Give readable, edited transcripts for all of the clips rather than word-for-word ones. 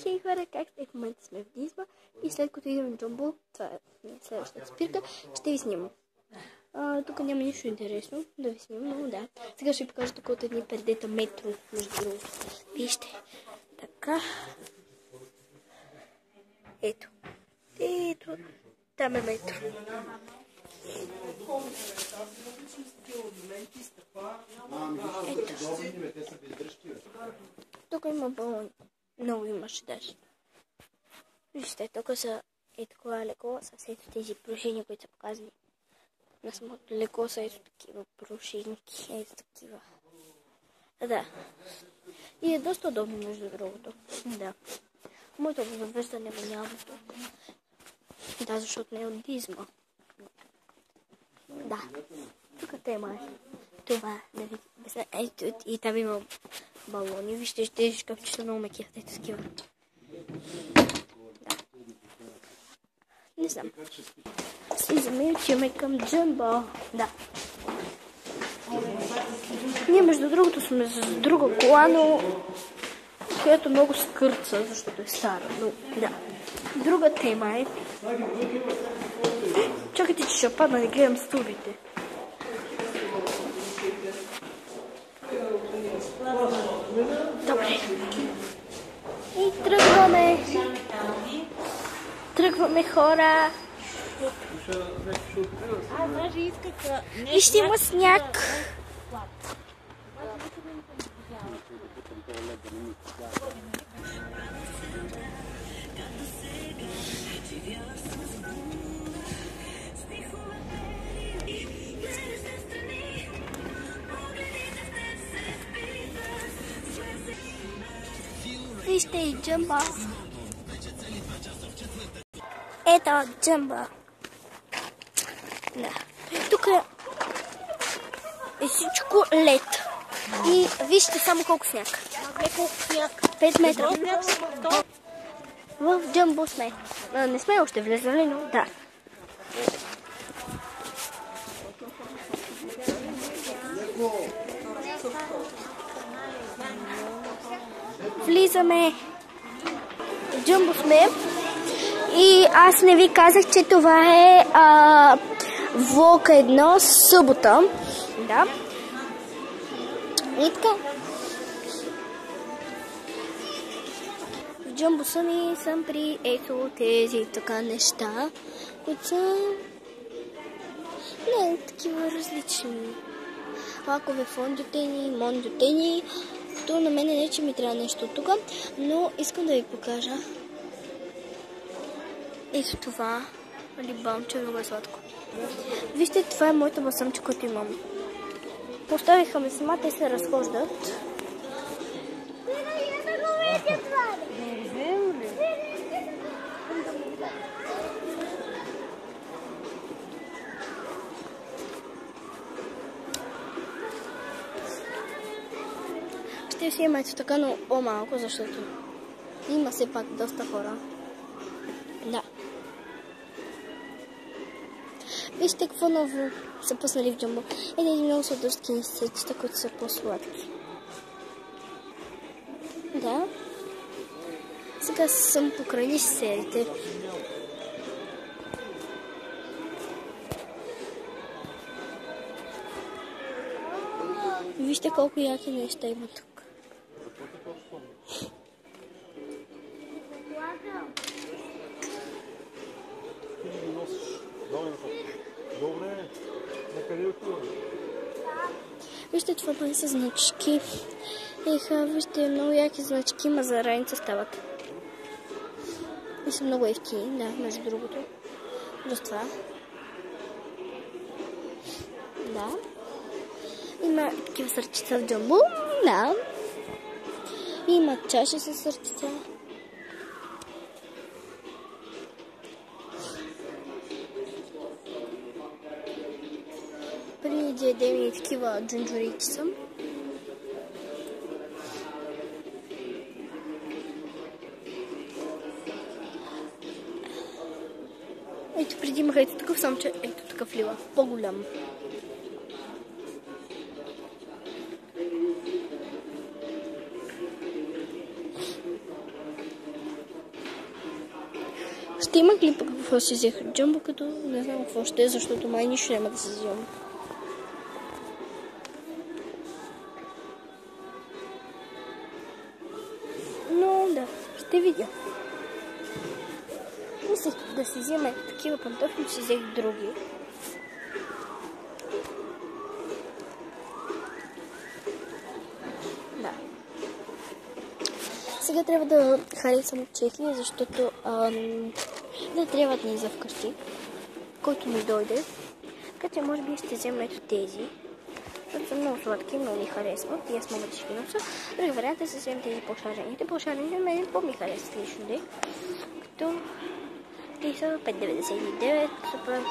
Хей хора, как сте? В момента сме в Дизма и след като идем в Джамбул, това е следващата спирка, ще ви снимам. Тук няма нищо интересно да ви снимам, но да. Сега ще ви покажа тук от едни предета метро, между другото. Вижте. Така. Ето. Ето. Там е метро. Ето. Тук има балони. Много имаше даже. Вижте, тук са такова леко с ето тези пружини, които са показани. На самото леко са ето такива пружинки, ето такива. Да. И е доста удобно, между другото. Да. Моето въвеждане го няма тук. Да, защото не е от Дизма. Да. Тук тема е. Това, да видите. Ето и там има балони. Вижте, тези шкафчета са много меки. Ето такива. Да. Не знам. Слизаме и отиваме към Джамбо. Да. Ние, между другото, сме с друга кола, но която много скърца, защото е стара. Но, да. Друга тема е... Чакайте, че ще падна, не гледам стълбите. Добре. И тръгваме. Тръгваме, хора. Вижте, има сняг. Вижте и Джамбо. Ето Джамбо. Да. Тук е всичко лед. И вижте само колко сняг. 5 метра. В Джамбо сме. Не сме още влезали, но да. Влизаме. В Джамбо сме. И аз не ви казах, че това е влог 1 събота. Да. И така. В Джамбо съм и съм при ето тези така неща, които са не такива различни. Лакове, фондютени, мондютени. То на мен не, че ми трябва нещо тук, но искам да ви покажа. Ето това. Либамче, много е сладко. Вижте, това е моята басъмче, който имам. Поставиха ме сама, те се разхождат. Ще си има ето така, но по-малко, защото има все пак доста хора. Да. Вижте какво ново са пуснали в Джамбо. Тези много сладурски инсектчета, които са по-сладки. Да. Сега съм покрай серите. Вижте колко яки неща има тук. Вижте, това пък са значки. Еха, вижте, много яки значки, ма за раница стават. И са много евтини, да, между другото. Просто това. Да. Има такива сърчица в Джамбо. Да. Има чаши с сърчица. Преди да ядем и такива джунджурики съм. Ето преди имах ето такъв самче, ето такъв лила, по-голям. Ще има ли пък какво си взех от Джамбо, като не знам какво ще е, защото май нищо няма да се взема. Но да, ще видя. Мислех да си взема такива пантофи, но си взех други. Да. Сега трябва да харесам чехли, защото да трябват ни за вкъщи, който ми дойде. Така че може би ще взема ето тези, защото са много сладки, много ми харесват и аз мога да ще ги нося. Други вариант е да вземем тези по-шарените. По-шарените мен по-ми харесват лично, като те са 5,99, супер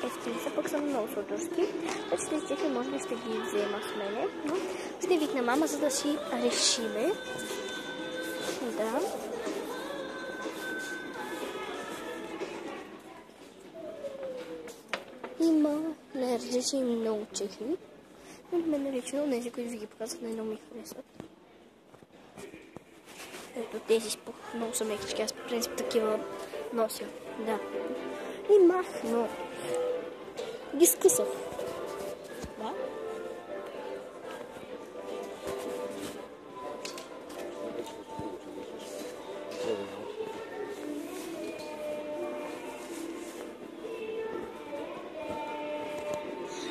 ефтини са, пък са много сладурски. Така че тези чехли може би ще ги взема с мене, но ще викна мама, за да си решиме. Да. Има различни много чехли. От мен лично тези, които ви ги показах, най-много ми харесват. Ето тези много са мекички, аз по принцип такива нося. Да. И мах, но ги скъсах. Да.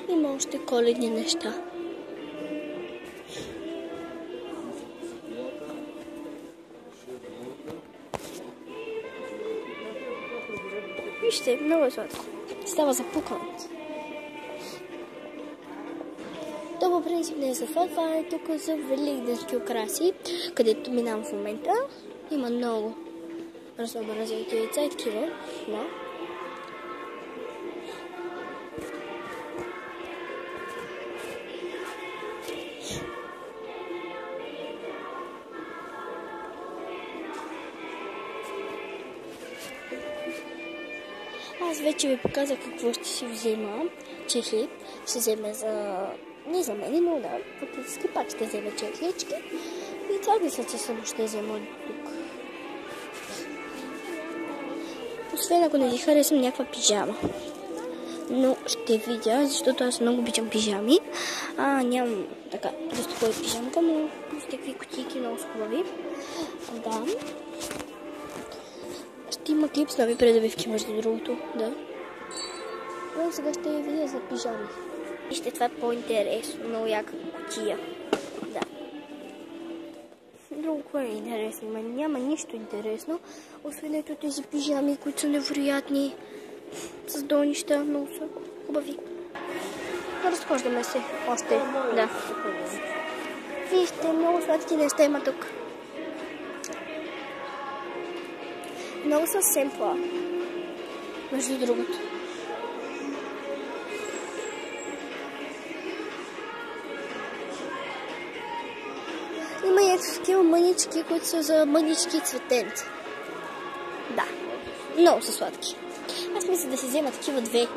Има още коледни неща. Вижте, много е сладко. Става за пукант. То по принцип не е за това, това е тук за великденски украси, където минавам в момента. Има много разнообразни яйца и такива. Да. Аз вече ви показах какво ще си взема. Чехли ще вземе за... не за мен, но да, фактически пак ще вземе чехлички. И това мисля, че само ще взема от тук. Освен ако не ви харесам някаква пижама. Но ще видя, защото аз много обичам пижами. Нямам така доста хубави пижамка, но с такви кутийки много хубави. Да. Ще има клип с нови предавивки, между другото, да. Но сега ще я видя за пижами. Вижте, това е по-интересно, много яка кутия. Да. Друго кое е интересно? Няма нищо интересно, освен ето тези пижами, които са невероятни. С долнища, много са хубави. Разхождаме се още, да. Вижте, много сладки неща има тук. Много са семпла, между другото. Има и такива мънички, които са за мънички цветенца. Да, много са сладки. Аз мисля да си взема такива две,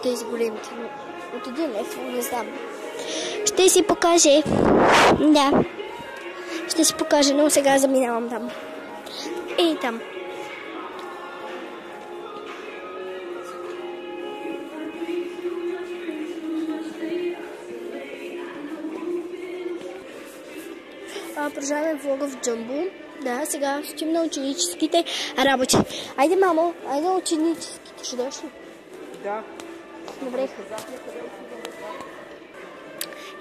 тези големите, но от един лев, не знам. Ще си покаже. Да. Ще си покаже, но сега заминавам там. И там. Продължаваме влога в Джамбо. Да, сега ще на ученическите работи. Айде, мамо, айде на ученическите. Ще дойдеш ли? Да. Добре.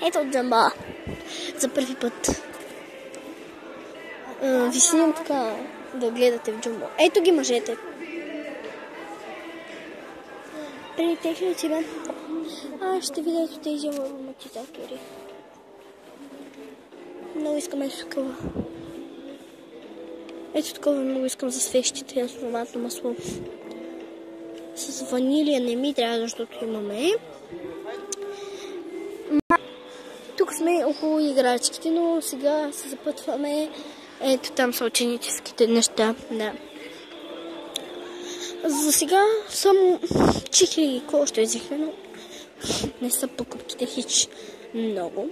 Ето от Джамба. За първи път. Ви снимам така да гледате в Джамбо. Ето ги мъжете. Преди техните мен. Ще видя ето тези ароматизатори. Много искам ето такова. Ето такова много искам за свещите с ароматно масло. С ванилия не ми трябва, защото имаме. Тук сме около играчките, но сега се запътваме. Ето там са ученическите неща. Да. За сега само чихли и какво ще взехме, но не са покупките хич много.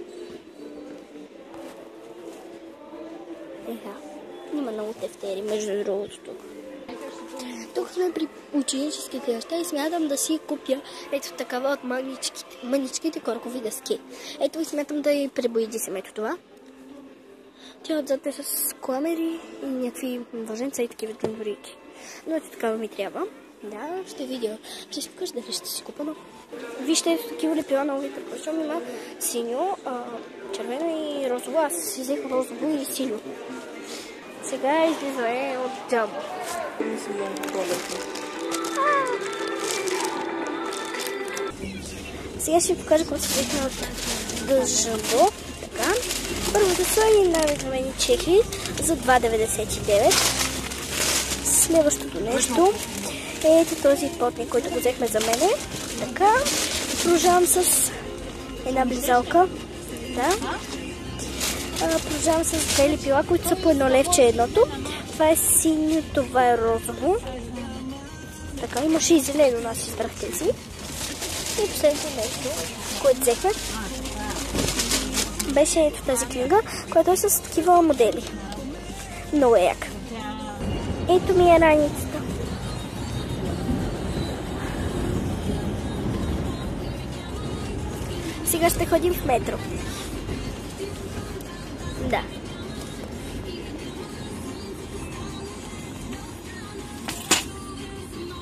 Има много тефтери, между другото тук. тук сме при ученическите неща и смятам да си купя ето такава от мъничките коркови дъски. Ето и смятам да и пребоядисам ето това. Тя отзад е с кламери и някакви въженца и такива тендорики. Но ето такава ми трябва. Да, ще видя. Ще си покажа дали ще си купа, но... Вижте, ето такива лепила нови предпочвам. Има синьо, червено и розово. Аз си взех розово и синьо. Сега излиза от джамбо. Сега ще ви покажа какво се взехме от джамбо. Така. Първото са и най-обикновени чехли за 2,99. Следващото нещо е ето този потник, който го взехме за мене. Така. Продължавам с една близалка. Да. Продължавам с две лепила, които са по 1 левче едното. Това е синьо, това е розово. Така, имаше и зелено, аз избрах тези. И последното нещо, което взехме, беше ето тази книга, която е с такива модели. Много е яка. Ето ми е раницата. Сега ще ходим в метро. Да.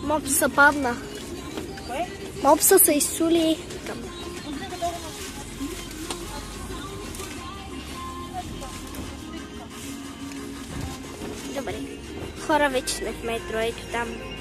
Мопса падна. Мопса се изсули. Добре. Хора, вече сме в метро. Ето там.